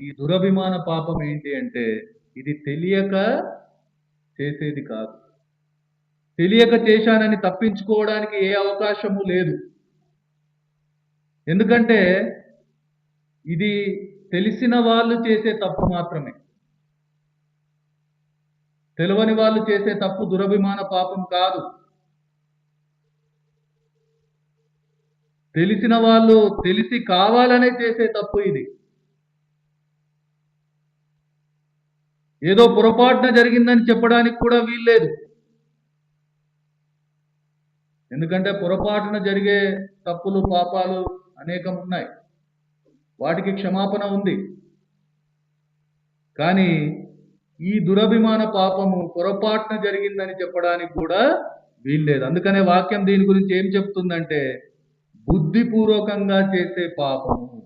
ఈ దురభిమాన పాపం ఏంటి అంటే ఇది తెలియక చేసేది కాదు. తెలియక చేశానని తప్పించుకోవడానికి ఏ అవకాశము లేదు. ఎందుకంటే ఇది తెలిసిన వాళ్ళు చేసే తప్పు మాత్రమే. తెలియని వాళ్ళు చేసే తప్పు దురభిమాన పాపం కాదు. తెలిసిన వాళ్ళు తెలిసి కావాలనే చేసే తప్పు ఇది. ఏదో పొరపాటున జరిగిందని చెప్పడానికి కూడా వీల్లేదు. ఎందుకంటే పొరపాటున జరిగే తప్పులు పాపాలు అనేకం ఉన్నాయి, వాటికి క్షమాపణ ఉంది. కానీ ఈ దురభిమాన పాపము పొరపాటున జరిగిందని చెప్పడానికి కూడా వీల్లేదు. అందుకనే వాక్యం దీని గురించి ఏం చెప్తుందంటే బుద్ధిపూర్వకంగా చేసే పాపము.